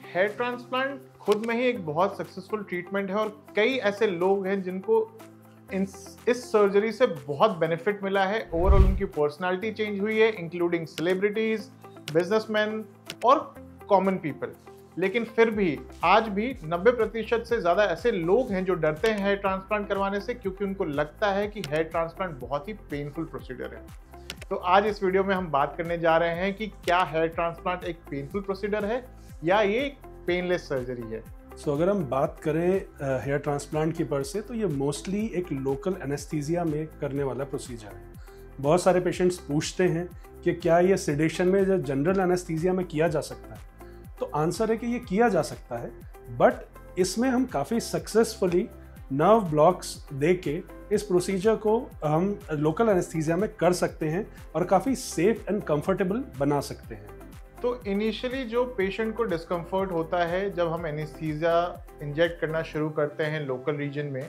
Hair transplant खुद में ही एक बहुत सक्सेसफुल ट्रीटमेंट है और कई ऐसे लोग हैं जिनको इस सर्जरी से बहुत बेनिफिट मिला है। ओवरऑल उनकी पर्सनालिटी चेंज हुई है, इंक्लूडिंग सेलिब्रिटीज, बिजनेसमैन और कॉमन पीपल। लेकिन फिर भी आज भी 90% से ज़्यादा ऐसे लोग हैं जो डरते हैं हेयर ट्रांसप्लांट करवाने से, क्योंकि उनको लगता है कि हेयर ट्रांसप्लांट बहुत ही पेनफुल प्रोसीजर है। तो आज इस वीडियो में हम बात करने जा रहे हैं कि क्या हेयर ट्रांसप्लांट एक पेनफुल प्रोसीजर है या ये एक पेनलेस सर्जरी है। अगर हम बात करें हेयर ट्रांसप्लांट की पर से, तो ये मोस्टली एक लोकल एनेस्थीसिया में करने वाला प्रोसीजर है। बहुत सारे पेशेंट्स पूछते हैं कि क्या ये सेडेशन में जो जनरल एनेस्थीसिया में किया जा सकता है, तो आंसर है कि ये किया जा सकता है, बट इसमें हम काफ़ी सक्सेसफुली नर्व ब्लॉक्स दे के इस प्रोसीजर को हम लोकल एनेस्थीसिया में कर सकते हैं और काफ़ी सेफ एंड कंफर्टेबल बना सकते हैं। तो इनिशियली जो पेशेंट को डिस्कम्फर्ट होता है जब हम एनेस्थीसिया इंजेक्ट करना शुरू करते हैं लोकल रीजन में,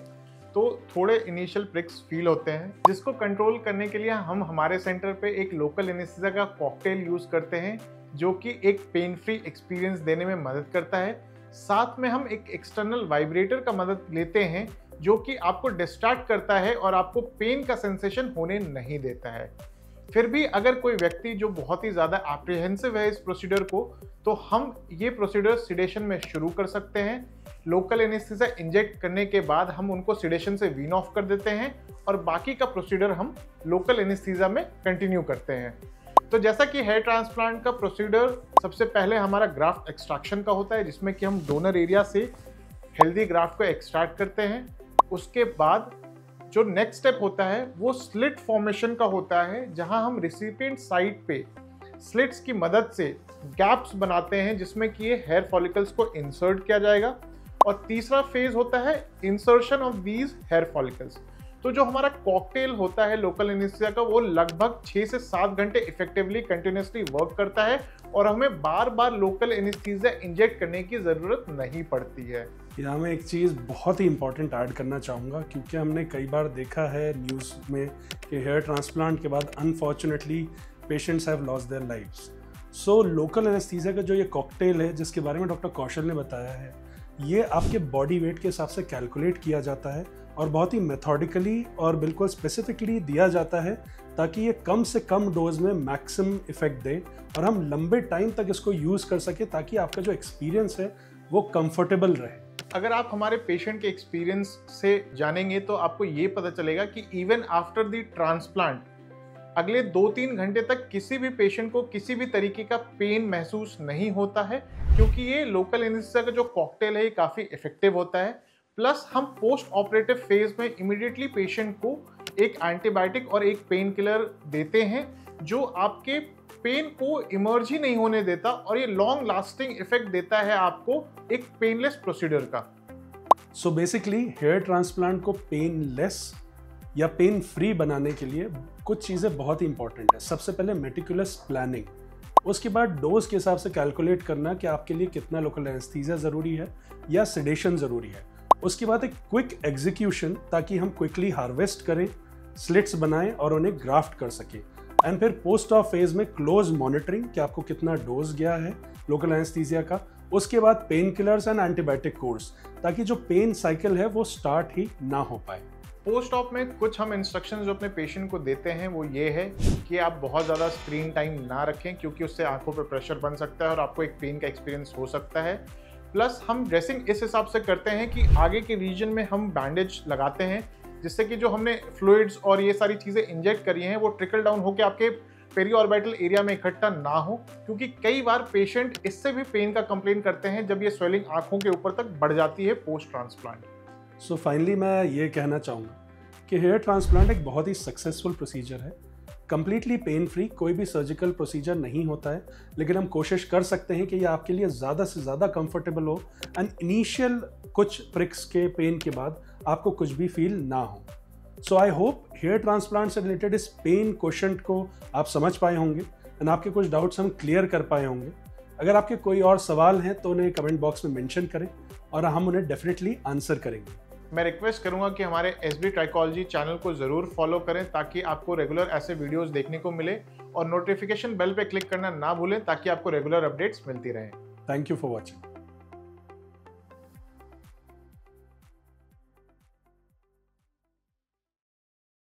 तो थोड़े इनिशियल प्रिक्स फील होते हैं, जिसको कंट्रोल करने के लिए हम हमारे सेंटर पे एक लोकल एनेस्थीसिया का कॉकटेल यूज़ करते हैं, जो कि एक पेन फ्री एक्सपीरियंस देने में मदद करता है। साथ में हम एक एक्सटर्नल वाइब्रेटर का मदद लेते हैं, जो कि आपको डिस्ट्रैक्ट करता है और आपको पेन का सेंसेशन होने नहीं देता है। फिर भी अगर कोई व्यक्ति जो बहुत ही ज़्यादा एप्रीहेंसिव है इस प्रोसीजर को, तो हम ये प्रोसीजर सिडेशन में शुरू कर सकते हैं। लोकल एनेस्थीसिया इंजेक्ट करने के बाद हम उनको सिडेशन से वीन ऑफ कर देते हैं और बाकी का प्रोसीजर हम लोकल एनेस्थीसिया में कंटिन्यू करते हैं। तो जैसा कि हेयर ट्रांसप्लांट का प्रोसीजर सबसे पहले हमारा ग्राफ्ट एक्सट्रैक्शन का होता है, जिसमें कि हम डोनर एरिया से हेल्दी ग्राफ्ट को एक्सट्रैक्ट करते हैं। उसके बाद जो नेक्स्ट स्टेप होता है वो स्लिट फॉर्मेशन का होता है, जहां हम रिसिपिएंट साइड पे स्लिट्स की मदद से गैप्स बनाते हैं, जिसमें कि ये हेयर फॉलिकल्स को इंसर्ट किया जाएगा। और तीसरा फेज होता है insertion of these hair follicles. तो जो हमारा कॉकटेल होता है लोकल एनेस्थीसिया का, वो लगभग 6 से 7 घंटे इफेक्टिवली कंटिन्यूसली वर्क करता है और हमें बार बार लोकल एनेस्थीसिया इंजेक्ट करने की ज़रूरत नहीं पड़ती है। यहाँ मैं एक चीज़ बहुत ही इंपॉर्टेंट ऐड करना चाहूँगा, क्योंकि हमने कई बार देखा है न्यूज़ में कि हेयर ट्रांसप्लांट के बाद unfortunately patients have lost their lives. So local anaesthesia का जो ये कॉकटेल है, जिसके बारे में डॉक्टर कौशल ने बताया है, ये आपके बॉडी वेट के हिसाब से कैलकुलेट किया जाता है और बहुत ही मेथोडिकली और बिल्कुल स्पेसिफिकली दिया जाता है, ताकि ये कम से कम डोज में मैक्सिमम इफेक्ट दे और हम लंबे टाइम तक इसको यूज़ कर सके, ताकि आपका जो एक्सपीरियंस है वो कंफर्टेबल रहे। अगर आप हमारे पेशेंट के एक्सपीरियंस से जानेंगे तो आपको ये पता चलेगा कि इवन आफ्टर द ट्रांसप्लांट अगले 2-3 घंटे तक किसी भी पेशेंट को किसी भी तरीके का पेन महसूस नहीं होता है, क्योंकि ये लोकल एनेस्थीसिया का जो कॉकटेल है ये काफ़ी इफेक्टिव होता है। प्लस हम पोस्ट ऑपरेटिव फेज में इमीडिएटली पेशेंट को एक एंटीबायोटिक और एक पेन किलर देते हैं, जो आपके पेन को इमर्ज ही नहीं होने देता और ये लॉन्ग लास्टिंग इफेक्ट देता है आपको एक पेनलेस प्रोसीजर का। सो बेसिकली हेयर ट्रांसप्लांट को पेनलेस या पेन फ्री बनाने के लिए कुछ चीज़ें बहुत ही इंपॉर्टेंट है। सबसे पहले मेटिकुलस प्लानिंग, उसके बाद डोज के हिसाब से कैलकुलेट करना कि आपके लिए कितना लोकल एनेस्थीसिया ज़रूरी है या सेडेशन ज़रूरी है। उसके बाद एक क्विक एग्जीक्यूशन, ताकि हम क्विकली हार्वेस्ट करें, स्लिट्स बनाएं और उन्हें ग्राफ्ट कर सकें। एंड फिर पोस्ट ऑफ फेज में क्लोज मॉनिटरिंग कि आपको कितना डोज गया है लोकल एनेस्थीसिया का। उसके बाद pain killers and antibiotic course, ताकि जो पेन साइकिल है वो स्टार्ट ही ना हो पाए। पोस्ट ऑप में कुछ हम इंस्ट्रक्शंस जो अपने पेशेंट को देते हैं वो ये है कि आप बहुत ज़्यादा स्क्रीन टाइम ना रखें, क्योंकि उससे आंखों पर प्रेशर बन सकता है और आपको एक पेन का एक्सपीरियंस हो सकता है। प्लस हम ड्रेसिंग इस हिसाब से करते हैं कि आगे के रीजन में हम बैंडेज लगाते हैं, जिससे कि जो हमने फ्लूइड्स और ये सारी चीज़ें इंजेक्ट करी हैं वो ट्रिकल डाउन होकर आपके पेरीऑर्बिटल एरिया में इकट्ठा ना हो, क्योंकि कई बार पेशेंट इससे भी पेन का कंप्लेन करते हैं जब ये स्वेलिंग आंखों के ऊपर तक बढ़ जाती है पोस्ट ट्रांसप्लांट। सो फाइनली मैं ये कहना चाहूँगा कि हेयर ट्रांसप्लांट एक बहुत ही सक्सेसफुल प्रोसीजर है। कंप्लीटली पेन फ्री कोई भी सर्जिकल प्रोसीजर नहीं होता है, लेकिन हम कोशिश कर सकते हैं कि ये आपके लिए ज़्यादा से ज़्यादा कंफर्टेबल हो एंड इनिशियल कुछ प्रिक्स के पेन के बाद आपको कुछ भी फील ना हो। सो आई होप हेयर ट्रांसप्लांट से रिलेटेड इस पेन क्वेश्चन को आप समझ पाए होंगे एंड आपके कुछ डाउट्स हम क्लियर कर पाए होंगे। अगर आपके कोई और सवाल हैं तो उन्हें कमेंट बॉक्स में मेंशन करें और हम उन्हें डेफिनेटली आंसर करेंगे। मैं रिक्वेस्ट करूंगा कि हमारे एसबी ट्राइकोलॉजी चैनल को ज़रूर फॉलो करें, ताकि आपको रेगुलर ऐसे वीडियोस देखने को मिले, और नोटिफिकेशन बेल पे क्लिक करना ना भूलें ताकि आपको रेगुलर अपडेट्स मिलती रहें। Thank you for watching.